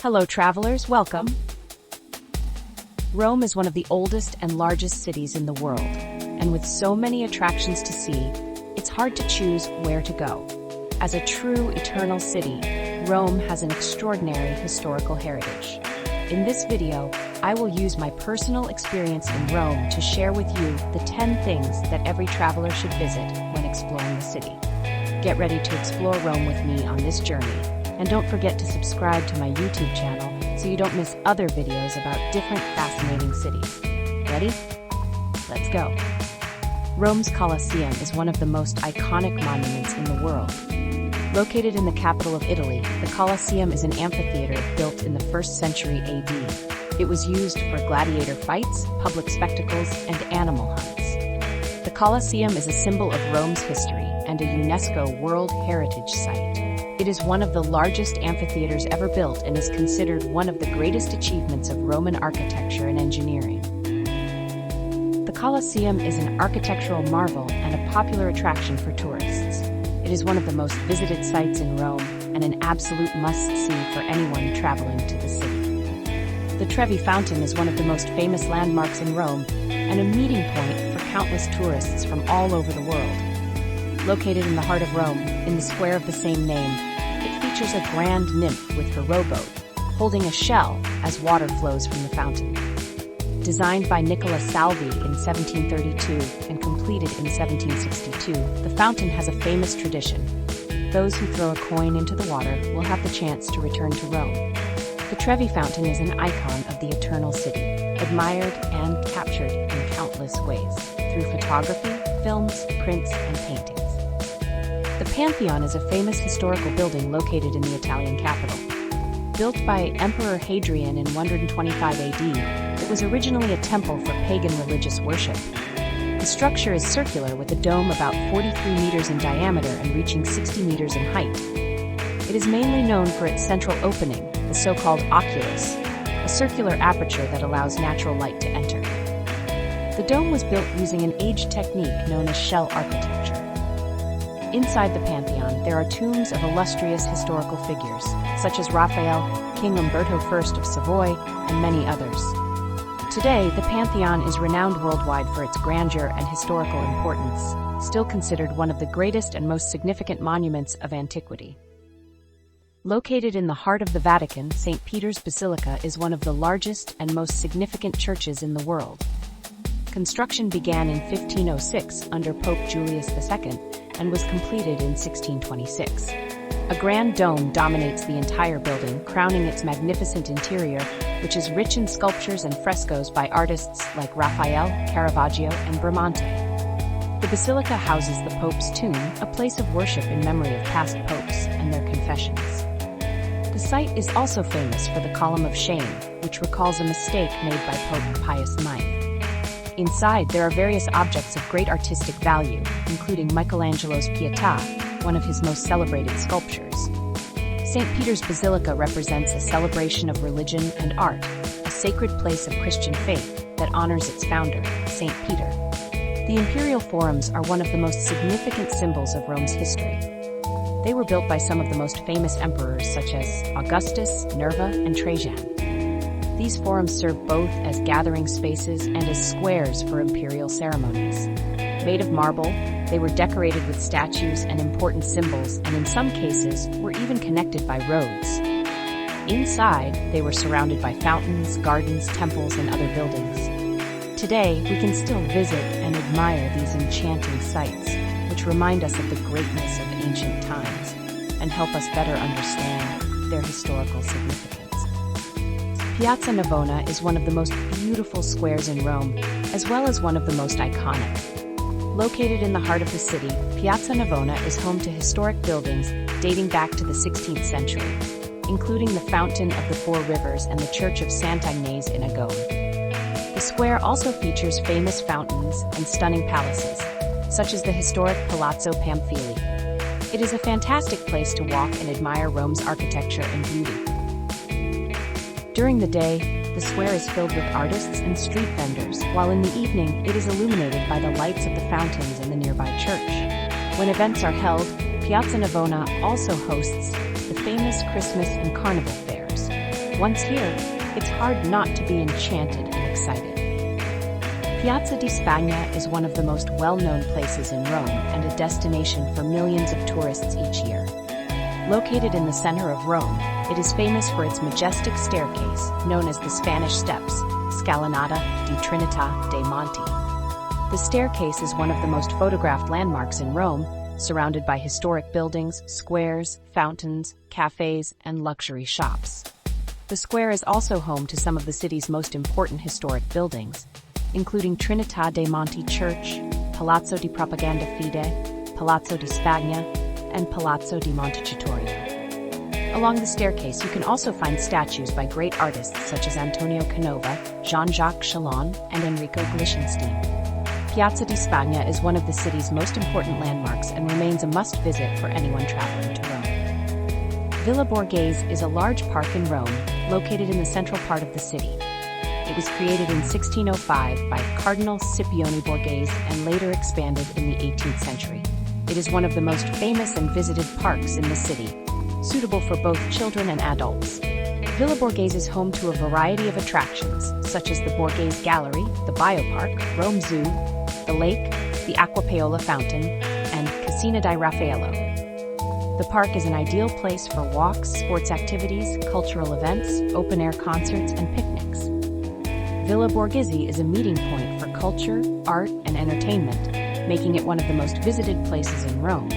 Hello travelers, welcome. Rome is one of the oldest and largest cities in the world, and with so many attractions to see, it's hard to choose where to go. As a true eternal city, Rome has an extraordinary historical heritage. In this video, I will use my personal experience in Rome to share with you the 10 things that every traveler should visit when exploring the city. Get ready to explore Rome with me on this journey, and don't forget to subscribe to my YouTube channel so you don't miss other videos about different fascinating cities. Ready? Let's go. Rome's Colosseum is one of the most iconic monuments in the world. Located in the capital of Italy, the Colosseum is an amphitheater built in the 1st century AD. It was used for gladiator fights, public spectacles, and animal hunts. The Colosseum is a symbol of Rome's history and a UNESCO World Heritage Site. It is one of the largest amphitheaters ever built and is considered one of the greatest achievements of Roman architecture and engineering. The Colosseum is an architectural marvel and a popular attraction for tourists. It is one of the most visited sites in Rome and an absolute must-see for anyone traveling to the city. The Trevi Fountain is one of the most famous landmarks in Rome and a meeting point for countless tourists from all over the world. Located in the heart of Rome, in the square of the same name, it features a grand nymph with her rowboat, holding a shell as water flows from the fountain. Designed by Nicola Salvi in 1732 and completed in 1762, the fountain has a famous tradition. Those who throw a coin into the water will have the chance to return to Rome. The Trevi Fountain is an icon of the eternal city, admired and captured in countless ways, through photography, films, prints, and paintings. The Pantheon is a famous historical building located in the Italian capital. Built by Emperor Hadrian in 125 AD, it was originally a temple for pagan religious worship. The structure is circular with a dome about 43 meters in diameter and reaching 60 meters in height. It is mainly known for its central opening, the so-called oculus, a circular aperture that allows natural light to enter. The dome was built using an aged technique known as shell architecture. Inside the Pantheon, there are tombs of illustrious historical figures, such as Raphael, King Umberto I of Savoy, and many others. Today, the Pantheon is renowned worldwide for its grandeur and historical importance, still considered one of the greatest and most significant monuments of antiquity. Located in the heart of the Vatican, St. Peter's Basilica is one of the largest and most significant churches in the world. Construction began in 1506 under Pope Julius II and was completed in 1626. A grand dome dominates the entire building, crowning its magnificent interior, which is rich in sculptures and frescoes by artists like Raphael, Caravaggio, and Bramante. The basilica houses the Pope's tomb, a place of worship in memory of past popes and their confessions. The site is also famous for the Column of Shame, which recalls a mistake made by Pope Pius IX. Inside, there are various objects of great artistic value, including Michelangelo's Pietà, one of his most celebrated sculptures. St. Peter's Basilica represents a celebration of religion and art, a sacred place of Christian faith that honors its founder, St. Peter. The Imperial Forums are one of the most significant symbols of Rome's history. They were built by some of the most famous emperors such as Augustus, Nerva, and Trajan. These forums serve both as gathering spaces and as squares for imperial ceremonies. Made of marble, they were decorated with statues and important symbols, and in some cases were even connected by roads. Inside, they were surrounded by fountains, gardens, temples, and other buildings. Today, we can still visit and admire these enchanting sites, which remind us of the greatness of ancient times and help us better understand their historical significance. Piazza Navona is one of the most beautiful squares in Rome, as well as one of the most iconic. Located in the heart of the city, Piazza Navona is home to historic buildings dating back to the 16th century, including the Fountain of the Four Rivers and the Church of Sant'Agnese in Agone. The square also features famous fountains and stunning palaces, such as the historic Palazzo Pamphili. It is a fantastic place to walk and admire Rome's architecture and beauty. During the day, the square is filled with artists and street vendors, while in the evening it is illuminated by the lights of the fountains in the nearby church. When events are held, Piazza Navona also hosts the famous Christmas and Carnival fairs, Once here, it's hard not to be enchanted and excited. Piazza di Spagna is one of the most well-known places in Rome and a destination for millions of tourists each year. Located in the center of Rome, it is famous for its majestic staircase, known as the Spanish Steps, Scalinata di Trinità dei Monti. The staircase is one of the most photographed landmarks in Rome, surrounded by historic buildings, squares, fountains, cafes, and luxury shops. The square is also home to some of the city's most important historic buildings, including Trinità dei Monti Church, Palazzo di Propaganda Fide, Palazzo di Spagna, and Palazzo di Montecitorio. Along the staircase, you can also find statues by great artists such as Antonio Canova, Jean-Jacques Challon, and Enrico Glichenstein. Piazza di Spagna is one of the city's most important landmarks and remains a must-visit for anyone traveling to Rome. Villa Borghese is a large park in Rome, located in the central part of the city. It was created in 1605 by Cardinal Scipione Borghese and later expanded in the 18th century. It is one of the most famous and visited parks in the city, suitable for both children and adults. Villa Borghese is home to a variety of attractions, such as the Borghese Gallery, the Biopark, Rome Zoo, the lake, the Acquapaola Fountain, and Cascina di Raffaello. The park is an ideal place for walks, sports activities, cultural events, open-air concerts, and picnics. Villa Borghese is a meeting point for culture, art, and entertainment, making it one of the most visited places in Rome.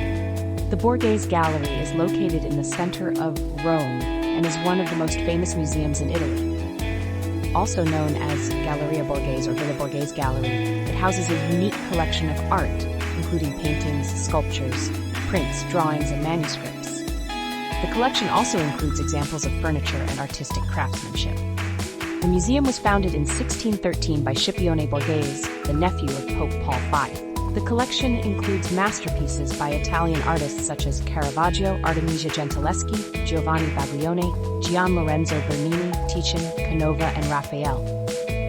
The Borghese Gallery is located in the center of Rome and is one of the most famous museums in Italy. Also known as Galleria Borghese or Villa Borghese Gallery, it houses a unique collection of art, including paintings, sculptures, prints, drawings, and manuscripts. The collection also includes examples of furniture and artistic craftsmanship. The museum was founded in 1613 by Scipione Borghese, the nephew of Pope Paul V. The collection includes masterpieces by Italian artists such as Caravaggio, Artemisia Gentileschi, Giovanni Baglione, Gian Lorenzo Bernini, Titian, Canova, and Raphael.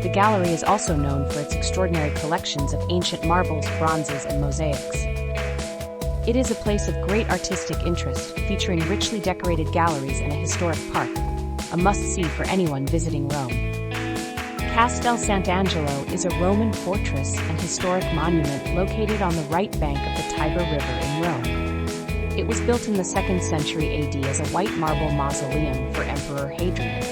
The gallery is also known for its extraordinary collections of ancient marbles, bronzes, and mosaics. It is a place of great artistic interest, featuring richly decorated galleries and a historic park, a must-see for anyone visiting Rome. Castel Sant'Angelo is a Roman fortress and historic monument located on the right bank of the Tiber River in Rome. It was built in the 2nd century AD as a white marble mausoleum for Emperor Hadrian.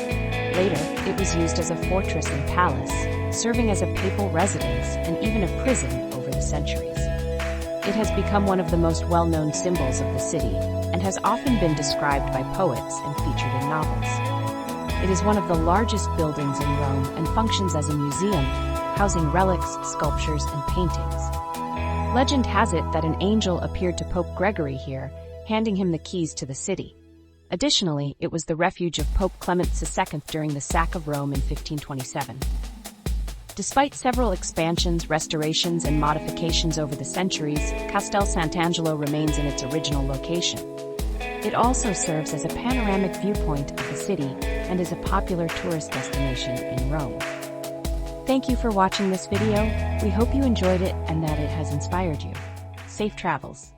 Later, it was used as a fortress and palace, serving as a papal residence and even a prison over the centuries. It has become one of the most well-known symbols of the city and has often been described by poets and featured in novels. It is one of the largest buildings in Rome and functions as a museum, housing relics, sculptures, and paintings. Legend has it that an angel appeared to Pope Gregory here, handing him the keys to the city. Additionally, it was the refuge of Pope Clement II during the sack of Rome in 1527. Despite several expansions, restorations, and modifications over the centuries, Castel Sant'Angelo remains in its original location. It also serves as a panoramic viewpoint of the city and is a popular tourist destination in Rome. Thank you for watching this video. We hope you enjoyed it and that it has inspired you. Safe travels.